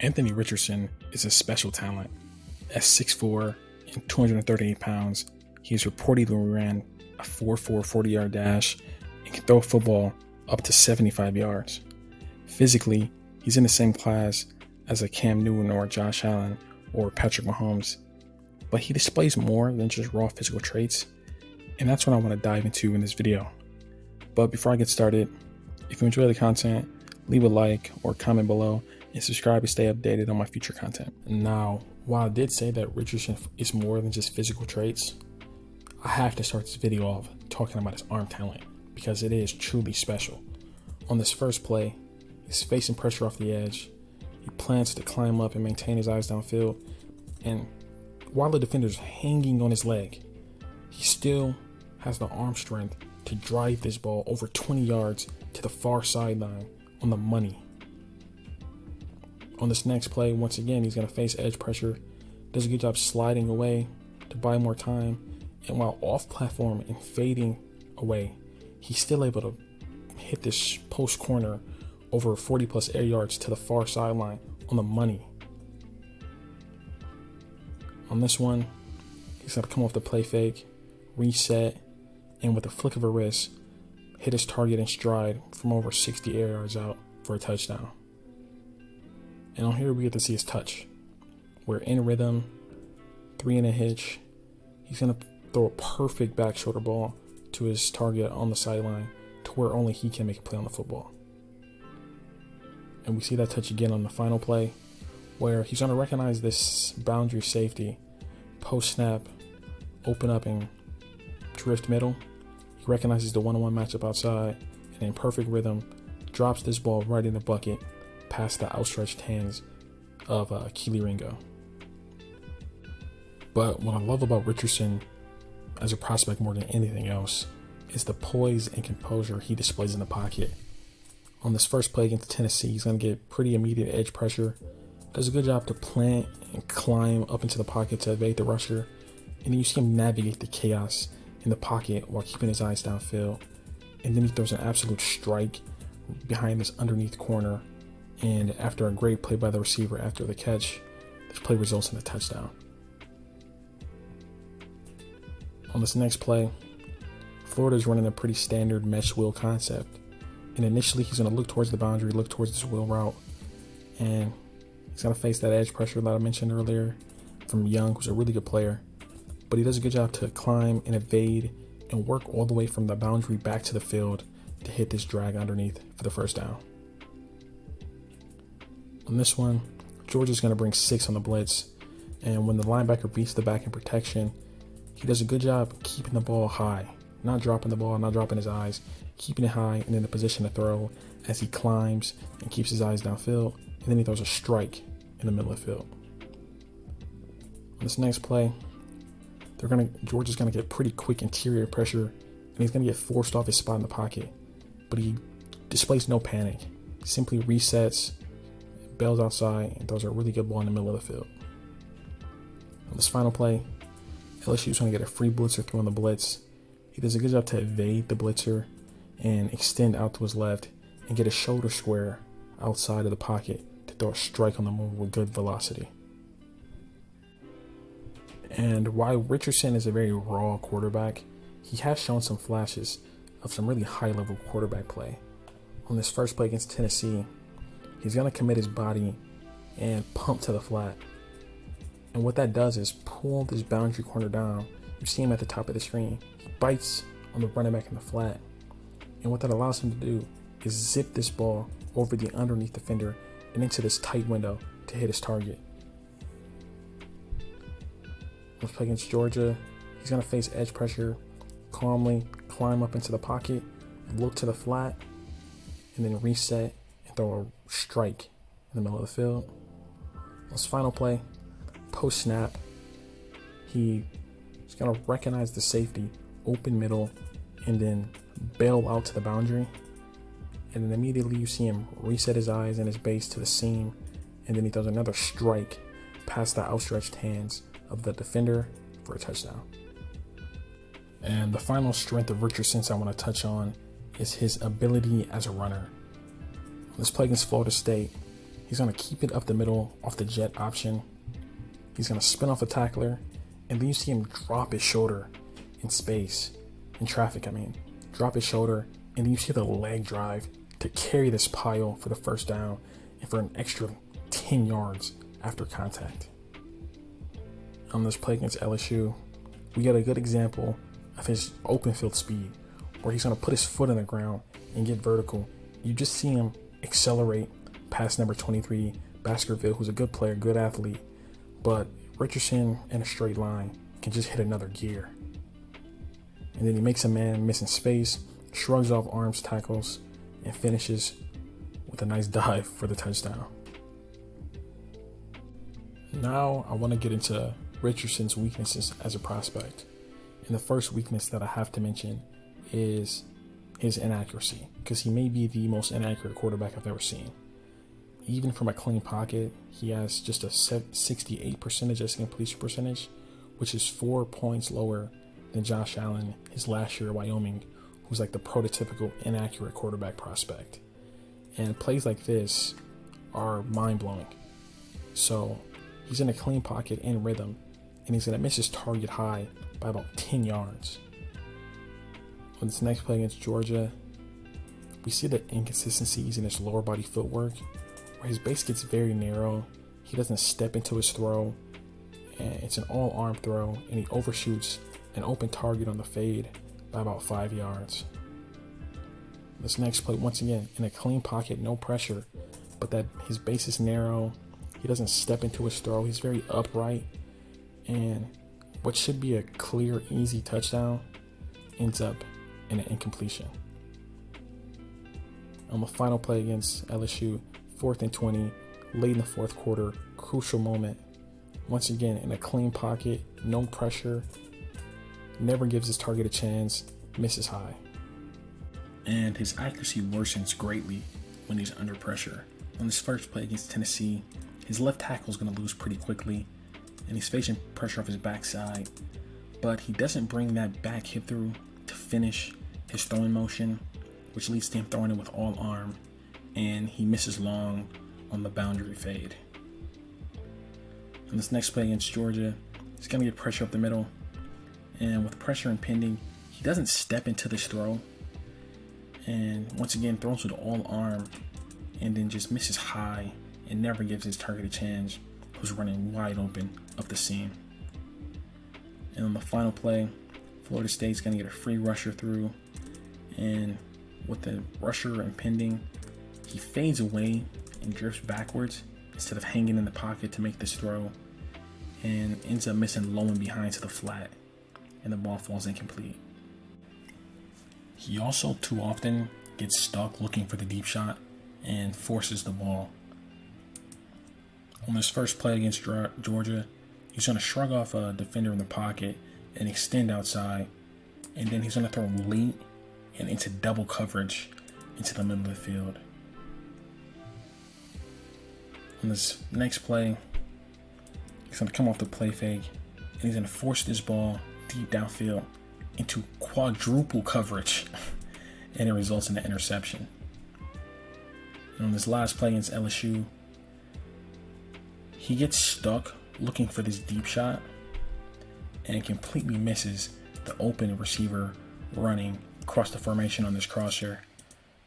Anthony Richardson is a special talent. At 6'4" and 238 pounds, he has reportedly ran a 4.4 40-yard dash and can throw a football up to 75 yards. Physically, he's in the same class as a Cam Newton or Josh Allen or Patrick Mahomes, but he displays more than just raw physical traits, and that's what I want to dive into in this video. But before I get started, if you enjoy the content, leave a like or comment below and subscribe to stay updated on my future content. Now, while I did say that Richardson is more than just physical traits, I have to start this video off talking about his arm talent because it is truly special. On this first play, he's facing pressure off the edge. He plans to climb up and maintain his eyes downfield, and while the defender's hanging on his leg, he still has the arm strength to drive this ball over 20 yards to the far sideline on the money. On this next play, once again, he's going to face edge pressure, does a good job sliding away to buy more time, and while off platform and fading away, he's still able to hit this post corner over 40 plus air yards to the far sideline on the money. On this one, he's going to come off the play fake, reset, and with a flick of a wrist, hit his target in stride from over 60 air yards out for a touchdown. And on here we get to see his touch. We're in rhythm, 3 and a hitch. He's going to throw a perfect back shoulder ball to his target on the sideline to where only he can make a play on the football. And we see that touch again on the final play where he's going to recognize this boundary safety, post snap, open up and drift middle. He recognizes the one-on-one matchup outside and in perfect rhythm drops this ball right in the bucket past the outstretched hands of Keely Ringo. But what I love about Richardson as a prospect more than anything else is the poise and composure he displays in the pocket. On this first play against Tennessee, he's going to get pretty immediate edge pressure, does a good job to plant and climb up into the pocket to evade the rusher, and then you see him navigate the chaos in the pocket while keeping his eyes downfield, and then he throws an absolute strike behind this underneath corner, and after a great play by the receiver after the catch, this play results in a touchdown. On this next play, Florida's running a pretty standard mesh wheel concept, and initially he's going to look towards the boundary, look towards this wheel route, and he's going to face that edge pressure that I mentioned earlier from Young, who's a really good player, but he does a good job to climb and evade and work all the way from the boundary back to the field to hit this drag underneath for the first down. On this one, Georgia's going to bring 6 on the blitz, and when the linebacker beats the back in protection, he does a good job keeping the ball high, not dropping the ball, not dropping his eyes, keeping it high and in a position to throw as he climbs and keeps his eyes downfield, and then he throws a strike in the middle of the field. On this next play, Georgia's going to get pretty quick interior pressure, and he's going to get forced off his spot in the pocket, but he displays no panic. He simply resets, bails outside, and throws a really good ball in the middle of the field. On this final play, LSU's going to get a free blitzer through on the blitz. He does a good job to evade the blitzer and extend out to his left and get a shoulder square outside of the pocket to throw a strike on the move with good velocity. And while Richardson is a very raw quarterback, he has shown some flashes of some really high-level quarterback play. On this first play against Tennessee, he's going to commit his body and pump to the flat. And what that does is pull this boundary corner down. You see him at the top of the screen. He bites on the running back in the flat. And what that allows him to do is zip this ball over the underneath defender and into this tight window to hit his target. Let's play against Georgia. He's going to face edge pressure, calmly climb up into the pocket, and look to the flat, and then reset and throw a strike in the middle of the field. This final play, post snap, he's going to recognize the safety, open middle, and then bail out to the boundary. And then immediately you see him reset his eyes and his base to the seam, and then he throws another strike past the outstretched hands of the defender for a touchdown. And the final strength of Richardson I want to touch on is his ability as a runner. On this play against Florida State, He's going to keep it up the middle off the jet option. He's going to spin off the tackler, and then you see him drop his shoulder in space, in traffic, drop his shoulder, and then you see the leg drive to carry this pile for the first down and for an extra 10 yards after contact. On this play against LSU, we got a good example of his open field speed, where he's going to put his foot on the ground and get vertical. You just see him accelerate past number 23, Baskerville, who's a good player, good athlete, but Richardson in a straight line can just hit another gear. And then he makes a man miss in space, shrugs off arms, tackles, and finishes with a nice dive for the touchdown. Now I want to get into Richardson's weaknesses as a prospect. And the first weakness that I have to mention is his inaccuracy, because he may be the most inaccurate quarterback I've ever seen. Even from a clean pocket, he has just a 68% adjusted completion percentage, which is 4 points lower than Josh Allen his last year at Wyoming, who's like the prototypical inaccurate quarterback prospect. And plays like this are mind-blowing. So he's in a clean pocket and rhythm, and he's going to miss his target high by about 10 yards. On this next play against Georgia, we see the inconsistencies in his lower body footwork, where his base gets very narrow. He doesn't step into his throw, and it's an all-arm throw, and he overshoots an open target on the fade by about 5 yards. This next play, once again, in a clean pocket, no pressure, but that his base is narrow. He doesn't step into his throw. He's very upright, and what should be a clear, easy touchdown ends up in an incompletion. On the final play against LSU, 4th and 20, late in the fourth quarter, crucial moment. Once again, in a clean pocket, no pressure, never gives his target a chance, misses high. And his accuracy worsens greatly when he's under pressure. On this first play against Tennessee, his left tackle is going to lose pretty quickly, and he's facing pressure off his backside, but he doesn't bring that back hip through to finish his throwing motion, which leads to him throwing it with all arm, and he misses long on the boundary fade. On this next play against Georgia, he's going to get pressure up the middle, and with pressure impending, he doesn't step into this throw, and once again throws with all arm, and then just misses high and never gives his target a chance, who's running wide open up the seam. And on the final play, Florida State's going to get a free rusher through, and with the rusher impending, he fades away and drifts backwards instead of hanging in the pocket to make this throw, and ends up missing low and behind to the flat, and the ball falls incomplete. He also too often gets stuck looking for the deep shot and forces the ball. On this first play against Georgia, he's going to shrug off a defender in the pocket and extend outside, and then he's going to throw late and into double coverage into the middle of the field. On this next play, he's going to come off the play fake, and he's going to force this ball deep downfield into quadruple coverage, and it results in an interception. And on this last play against LSU, he gets stuck looking for this deep shot and completely misses the open receiver running across the formation on this crosshair.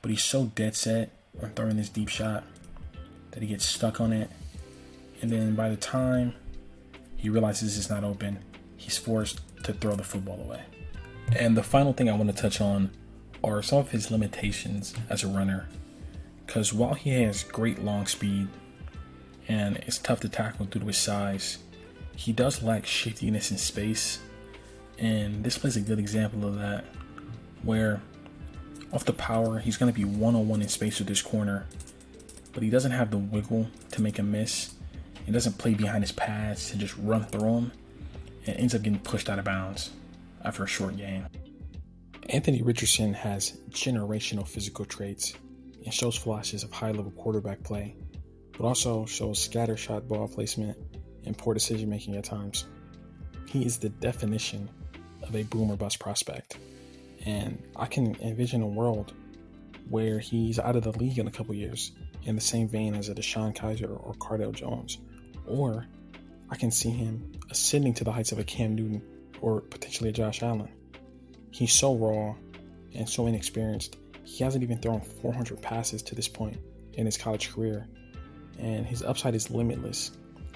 But he's so dead set on throwing this deep shot that he gets stuck on it. And then by the time he realizes it's not open, he's forced to throw the football away. And the final thing I want to touch on are some of his limitations as a runner. Because while he has great long speed and it's tough to tackle due to his size, he does lack shiftiness in space. And this plays a good example of that, where off the power, he's going to be one-on-one in space with this corner, but he doesn't have the wiggle to make a miss. He doesn't play behind his pads to just run through him, and ends up getting pushed out of bounds after a short gain. Anthony Richardson has generational physical traits and shows flashes of high-level quarterback play, but also shows scattershot ball placement and poor decision-making at times. He is the definition of a boom or bust prospect, and I can envision a world where he's out of the league in a couple years in the same vein as a Deshaun Kaiser or Cardale Jones. Or I can see him ascending to the heights of a Cam Newton or potentially a Josh Allen. He's so raw and so inexperienced. He hasn't even thrown 400 passes to this point in his college career. And his upside is limitless,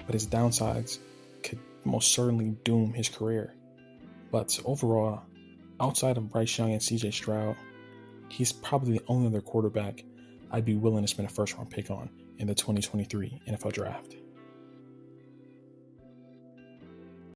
but his downsides could most certainly doom his career. But overall, outside of Bryce Young and CJ Stroud, he's probably the only other quarterback I'd be willing to spend a first-round pick on in the 2023 NFL Draft.